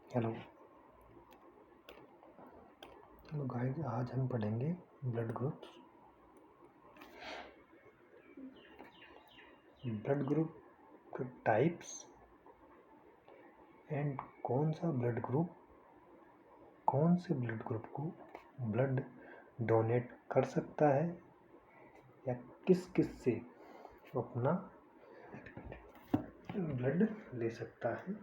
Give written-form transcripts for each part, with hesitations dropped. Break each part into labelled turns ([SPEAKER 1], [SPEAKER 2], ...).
[SPEAKER 1] Hello hello guys, आज हम पढ़ेंगे ब्लड ग्रुप्स। ब्लड ग्रुप के टाइप्स एंड कौन से ब्लड ग्रुप को ब्लड डोनेट कर सकता है या किस से अपना ब्लड ले सकता है।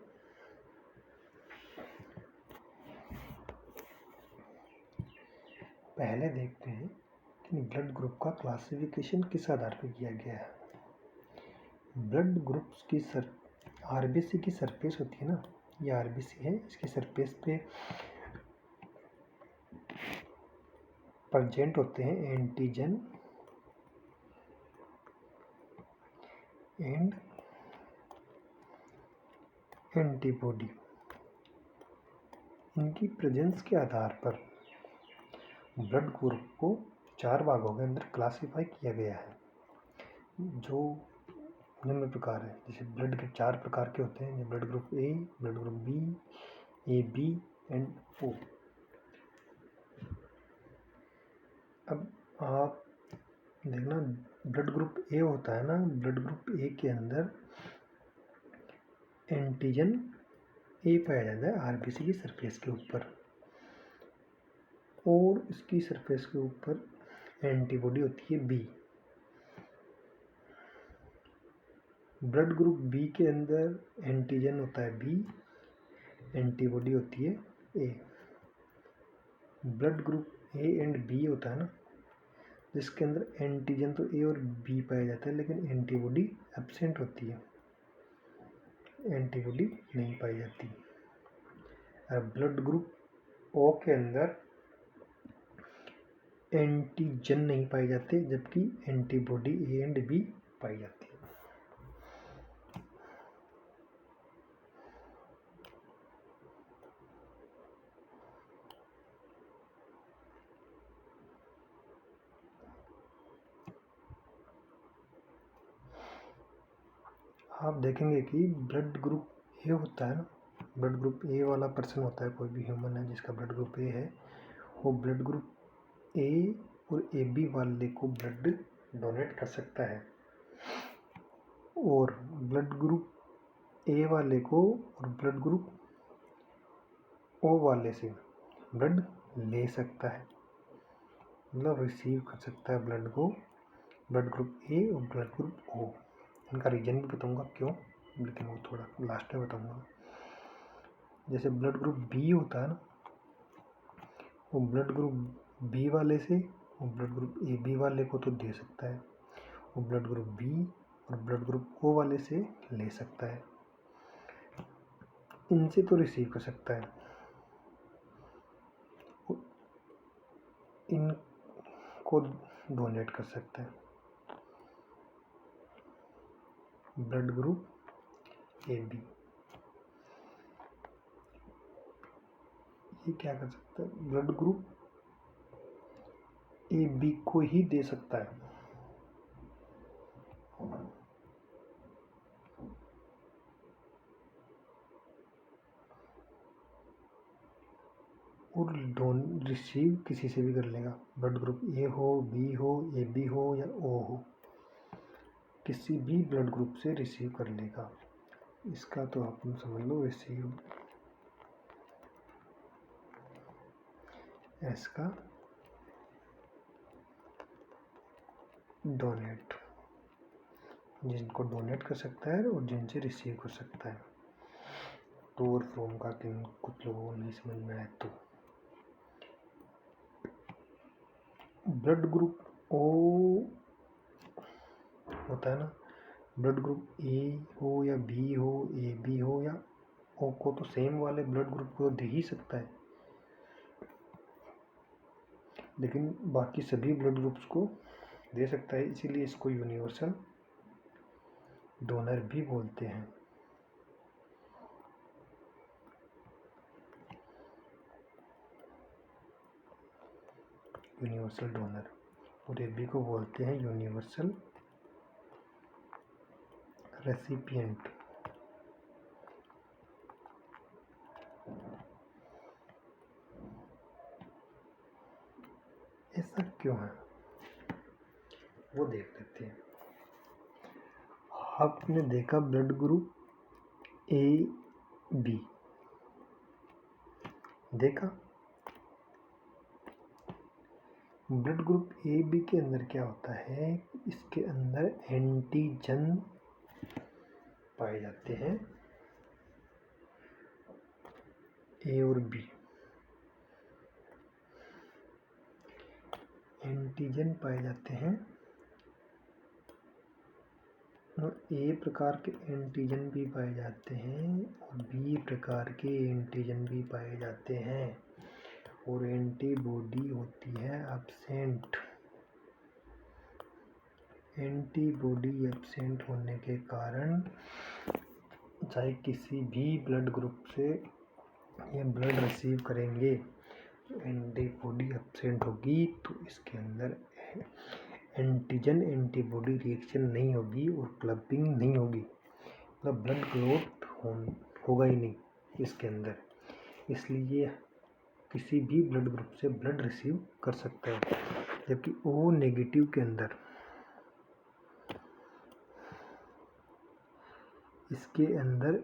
[SPEAKER 1] पहले देखते हैं कि ब्लड ग्रुप का क्लासिफिकेशन किस आधार पर किया गया है। ब्लड ग्रुप्स की आरबीसी की सरफेस होती है ना, ये आरबीसी है, इसकी सरफेस पे प्रेजेंट होते हैं एंटीजन एंड एंटीबॉडी। इनकी प्रेजेंस के आधार पर ब्लड ग्रुप को 4 भागों के अंदर क्लासिफाई किया गया है, जो निम्न प्रकार है। जैसे ब्लड के 4 प्रकार के होते हैं, blood group A, blood group B, A B and O. अब आप देखना, ब्लड ग्रुप ए होता है ना, ब्लड ग्रुप ए के अंदर एंटीजन ए पाया जाता है आरबीसी की सरफेस के ऊपर, और इसकी सरफेस के ऊपर एंटीबॉडी होती है बी। ब्लड ग्रुप बी के अंदर एंटीजन होता है बी, एंटीबॉडी होती है A. Blood group A and B होता है ना, जिसके अंदर एंटीजन तो ए और बी पाया जाता है, लेकिन एंटीबॉडी एब्सेंट होती है, एंटीबॉडी नहीं पाई जाती। और ब्लड ग्रुप ओ के अंदर एंटीजन नहीं पाए जाते, जबकि एंटीबॉडी ए एंड बी पाई जाती है। आप देखेंगे कि ब्लड ग्रुप ए होता है ना, ब्लड ग्रुप ए वाला पर्सन होता है, कोई भी ह्यूमन है जिसका ब्लड ग्रुप ए है, वो ब्लड ग्रुप ए और ए बी वाले को ब्लड डोनेट कर सकता है, और ब्लड ग्रुप ए वाले को और ब्लड ग्रुप ओ वाले से ब्लड ले सकता है, मतलब रिसीव कर सकता है ब्लड को, ब्लड ग्रुप ए और ब्लड ग्रुप ओ। इनका रीजन भी बताऊंगा क्यों, लेकिन वो थोड़ा लास्ट में बताऊंगा। जैसे ब्लड ग्रुप बी होता है ना, वो ब्लड ग्रुप बी वाले से वो ब्लड ग्रुप ए बी वाले को तो दे सकता है, वो ब्लड ग्रुप बी और ब्लड ग्रुप ओ वाले से ले सकता है, इनसे तो रिसीव कर सकता है, इनको डोनेट कर सकता है। ब्लड ग्रुप ए बी ये क्या कर सकता है, ब्लड ग्रुप ए बी को ही दे सकता है, और रिसीव किसी से भी कर लेगा। ब्लड ग्रुप ए हो, बी हो, ए बी हो या ओ हो, किसी भी ब्लड ग्रुप से रिसीव कर लेगा। इसका तो आप समझ लो रिसीव, इसका डोनेट, जिनको डोनेट कर सकता है और जिनसे रिसीव कर सकता है। टू और फ्रॉम का किन कुछ लोगों को नहीं समझ में आए तो। ब्लड ग्रुप ओ होता है ना, ब्लड ग्रुप ए हो या बी हो, ए बी हो या ओ को तो सेम वाले ब्लड ग्रुप को दे ही सकता है, लेकिन बाकी सभी ब्लड ग्रुप्स को दे सकता है, इसीलिए इसको यूनिवर्सल डोनर भी बोलते हैं। यूनिवर्सल डोनर, और ए बी को बोलते हैं यूनिवर्सल रेसिपिएंट। क्यों हैं वो देख लेते हैं। आपने देखा ब्लड ग्रुप ए बी, देखा ब्लड ग्रुप ए बी के अंदर क्या होता है, इसके अंदर एंटीजन पाए जाते हैं ए और बी, एंटीजन पाए जाते हैं और ए प्रकार के एंटीजन भी पाए जाते हैं और बी प्रकार के एंटीजन भी पाए जाते हैं और एंटीबॉडी होती है एब्सेंट। एंटीबॉडी एब्सेंट होने के कारण चाहे किसी भी ब्लड ग्रुप से ये ब्लड रिसीव करेंगे, एंटीबॉडी एब्सेंट होगी तो इसके अंदर एंटीजन एंटीबॉडी रिएक्शन नहीं होगी और क्लबिंग नहीं होगी, मतलब ब्लड क्लॉट होगा ही नहीं इसके अंदर। इसलिए किसी भी ब्लड ग्रुप से ब्लड रिसीव कर सकता है। जबकि ओ नेगेटिव के अंदर इसके अंदर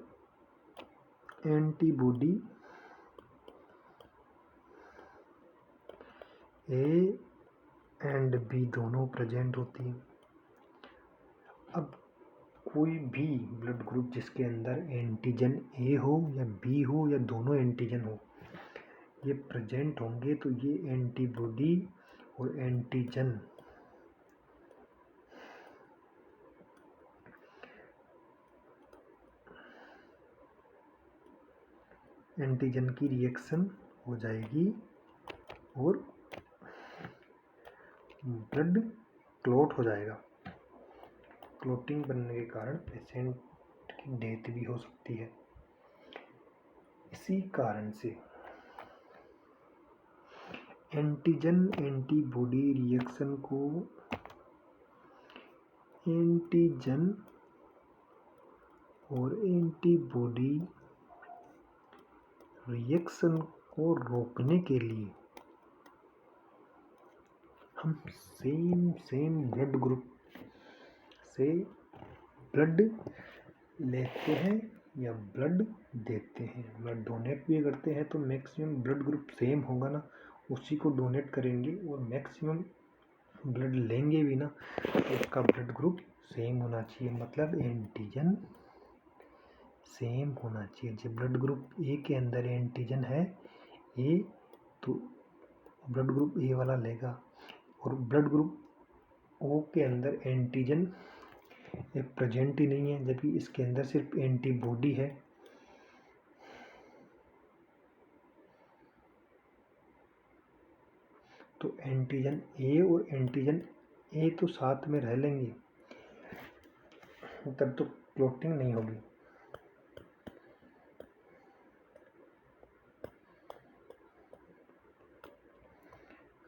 [SPEAKER 1] एंटीबॉडी ए एंड बी दोनों प्रेजेंट होती है। अब कोई भी ब्लड ग्रुप जिसके अंदर एंटीजन ए हो या बी हो या दोनों एंटीजन हो, ये प्रेजेंट होंगे तो ये एंटीबॉडी और एंटीजन की रिएक्शन हो जाएगी और ब्लड क्लॉट हो जाएगा। क्लॉटिंग बनने के कारण पेशेंट की डेथ भी हो सकती है। इसी कारण से एंटीजन एंटीबॉडी रिएक्शन को एंटीजन और एंटीबॉडी रिएक्शन को रोकने के लिए हम सेम ब्लड ग्रुप से ब्लड लेते हैं या ब्लड देते हैं। ब्लड डोनेट भी करते हैं तो मैक्सिमम ब्लड ग्रुप सेम होगा ना, उसी को डोनेट करेंगे और मैक्सिमम ब्लड लेंगे भी ना तो उसका ब्लड ग्रुप सेम होना चाहिए, मतलब एंटीजन सेम होना चाहिए। जब ब्लड ग्रुप ए के अंदर एंटीजन है ए तो ब्लड ग्रुप ए वाला लेगा और ब्लड ग्रुप ओ के अंदर एंटीजन प्रेजेंट ही नहीं है, जबकि इसके अंदर सिर्फ एंटीबॉडी है। तो एंटीजन ए और एंटीजन ए तो साथ में रह लेंगे, तब तो क्लॉटिंग नहीं होगी।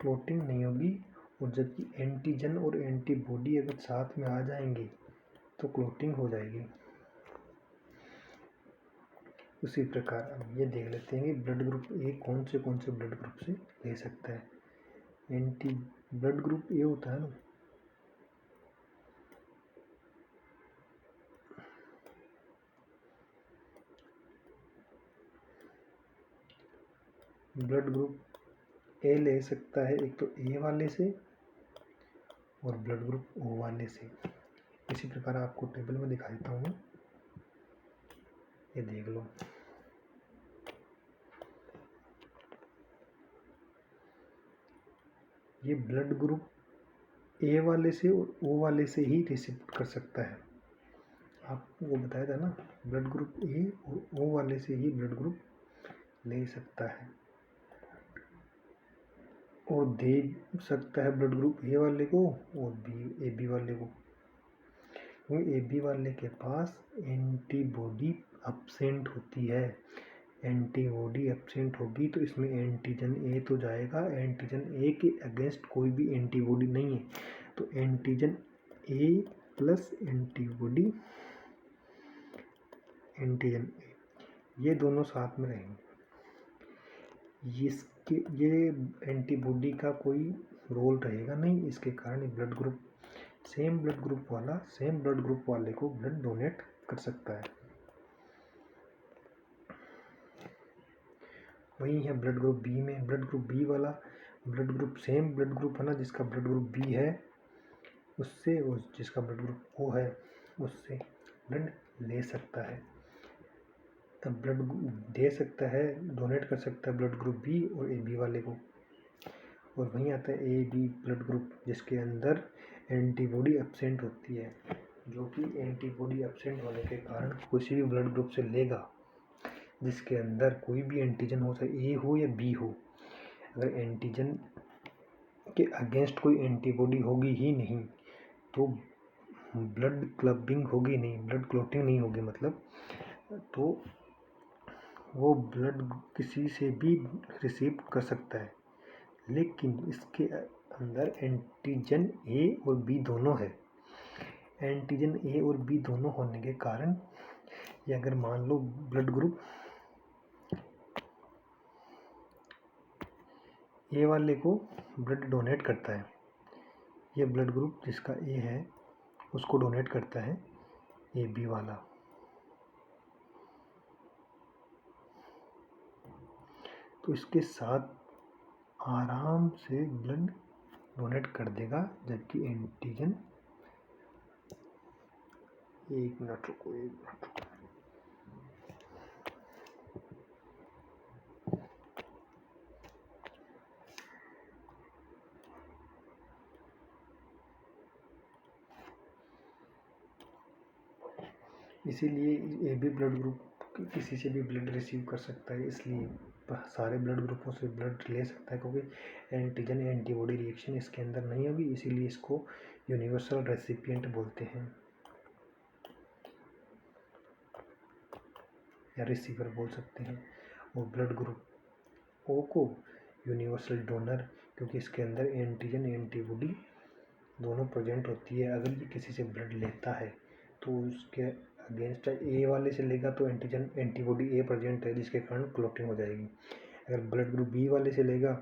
[SPEAKER 1] क्लॉटिंग नहीं होगी और जबकि एंटीजन और एंटीबॉडी अगर साथ में आ जाएंगे तो क्लॉटिंग हो जाएगी। उसी प्रकार अब ये देख लेते हैं कि ब्लड ग्रुप ए कौन से ब्लड ग्रुप से ले सकता है। ब्लड ग्रुप ए होता है ना, ब्लड ग्रुप ए ले सकता है एक तो ए वाले से और ब्लड ग्रुप ओ वाले से। इसी प्रकार आपको टेबल में दिखा देता हूँ, ये देख लो। ये ब्लड ग्रुप ए वाले से और ओ वाले से ही रिसिप्ट कर सकता है। आपको बताया था ना, ब्लड ग्रुप ए और ओ वाले से ही ब्लड ग्रुप ले सकता है और दे सकता है ब्लड ग्रुप ए वाले को और ए बी वाले को। ए बी वाले के पास एंटीबॉडी एब्सेंट होती है, एंटीबॉडी एब्सेंट होगी तो इसमें एंटीजन ए तो जाएगा, एंटीजन ए के अगेंस्ट कोई भी एंटीबॉडी नहीं है तो एंटीजन ए प्लस एंटीबॉडी एंटीजन ए ये दोनों साथ में रहेंगे। ये एंटीबॉडी का कोई रोल रहेगा नहीं, इसके कारण blood group same blood group वाले को ब्लड डोनेट कर सकता है। वही है ब्लड ग्रुप बी में, ब्लड ग्रुप बी वाला blood group same blood group है ना, जिसका ब्लड ग्रुप बी है उससे, जिसका ब्लड ग्रुप ओ है उससे ब्लड ले सकता है, तब ब्लड दे सकता है, डोनेट कर सकता है ब्लड ग्रुप बी और ए बी वाले को। और वहीं आता है ए बी ब्लड ग्रुप, जिसके अंदर एंटीबॉडी एब्सेंट होती है, जो कि एंटीबॉडी एब्सेंट होने के कारण किसी भी ब्लड ग्रुप से लेगा जिसके अंदर कोई भी एंटीजन हो, चाहे ए हो या बी हो, अगर एंटीजन के अगेंस्ट कोई एंटीबॉडी होगी ही नहीं तो ब्लड क्लबिंग होगी नहीं, ब्लड क्लॉटिंग नहीं होगी मतलब, तो वो ब्लड किसी से भी रिसीव कर सकता है। लेकिन इसके अंदर एंटीजन ए और बी दोनों है, एंटीजन ए और बी दोनों होने के कारण ये अगर मान लो ब्लड ग्रुप ए वाले को ब्लड डोनेट करता है, ये ब्लड ग्रुप जिसका ए है उसको डोनेट करता है ए बी वाला, तो इसके साथ आराम से ब्लड डोनेट कर देगा, जबकि एंटीजन, एक मिनट रुको। इसीलिए ए बी ब्लड ग्रुप किसी से भी ब्लड रिसीव कर सकता है, इसलिए सारे ब्लड ग्रुपों से ब्लड ले सकता है, क्योंकि एंटीजन एंटीबॉडी रिएक्शन इसके अंदर नहीं होगी, इसीलिए इसको यूनिवर्सल रेसिपिएंट बोलते हैं या रिसीवर बोल सकते हैं। और ब्लड ग्रुप ओ को यूनिवर्सल डोनर, क्योंकि इसके अंदर एंटीजन एंटीबॉडी दोनों प्रेजेंट होती है। अगर ये किसी से ब्लड लेता है तो उसके अगेंस्ट ए वाले से लेगा तो एंटीजन एंटीबॉडी ए प्रेजेंट है, जिसके कारण क्लॉटिंग हो जाएगी। अगर ब्लड ग्रुप बी वाले से लेगा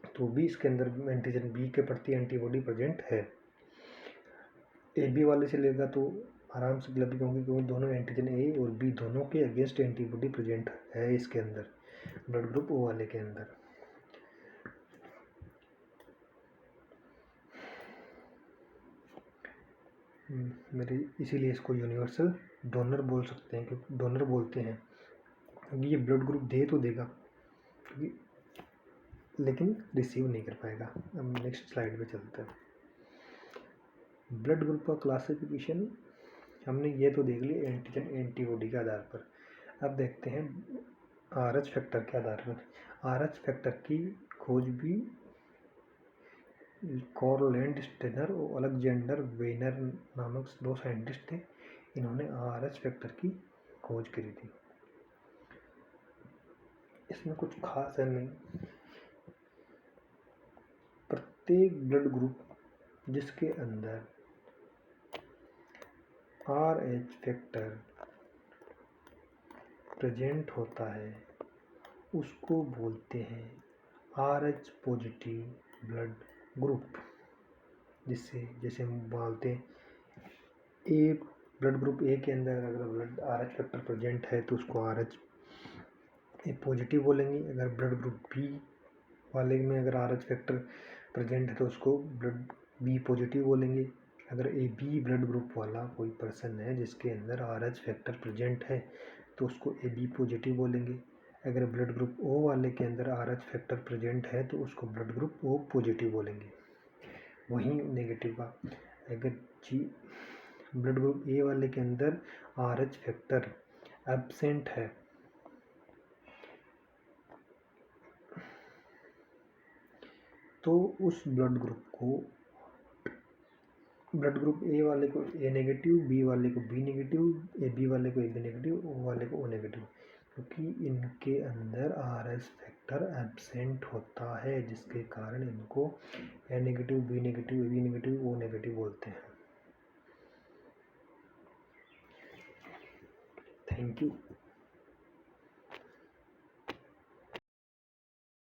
[SPEAKER 1] तो भी इसके अंदर एंटीजन बी के प्रति एंटीबॉडी प्रेजेंट है। ए बी वाले से लेगा तो आराम से ब्लड, क्योंकि दोनों एंटीजन ए और बी दोनों के अगेंस्ट एंटीबॉडी प्रेजेंट है इसके अंदर, ब्लड ग्रुप ओ वाले के अंदर। मेरे इसीलिए इसको यूनिवर्सल डोनर बोल सकते हैं, क्योंकि डोनर बोलते हैं क्योंकि ये ब्लड ग्रुप दे तो देगा लेकिन रिसीव नहीं कर पाएगा। अब नेक्स्ट स्लाइड पे चलते हैं। ब्लड ग्रुप का क्लासिफिकेशन हमने ये तो देख लिया एंटीजन एंटीबॉडी के आधार पर। अब देखते हैं RH फैक्टर के आधार पर। RH फैक्टर की खोज भी कार्ल लैंडस्टेनर और अलेक्जेंडर वेनर नामक दो साइंटिस्ट थे, इन्होंने RH फैक्टर की खोज करी थी। इसमें कुछ खास है नहीं, प्रत्येक ब्लड ग्रुप जिसके अंदर RH फैक्टर प्रेजेंट होता है उसको बोलते हैं RH पॉजिटिव ब्लड ग्रुप। जिससे जैसे हम बोलते हैं ए ब्लड ग्रुप ए के अंदर अगर ब्लड RH फैक्टर प्रेजेंट है तो उसको RH ए पॉजिटिव बोलेंगे। अगर ब्लड ग्रुप बी वाले में अगर RH फैक्टर प्रेजेंट है तो उसको ब्लड बी पॉजिटिव बोलेंगे। अगर ए बी ब्लड ग्रुप वाला कोई पर्सन है जिसके अंदर RH फैक्टर प्रेजेंट है तो उसको ए बी पॉजिटिव बोलेंगे। अगर ब्लड ग्रुप ओ वाले के अंदर RH फैक्टर प्रेजेंट है तो उसको ब्लड ग्रुप ओ पॉजिटिव बोलेंगे। वहीं नेगेटिव का, अगर ब्लड ग्रुप ए वाले के अंदर RH फैक्टर एब्सेंट है तो उस ब्लड ग्रुप ए वाले को ए नेगेटिव, बी वाले को बी नेगेटिव, ए बी वाले को ए बी नेगेटिव, ओ वाले को ओ नेगेटिव, क्योंकि इनके अंदर RH फैक्टर एब्सेंट होता है, जिसके कारण इनको A negative, B negative, A B negative, O negative बोलते हैं। Thank you.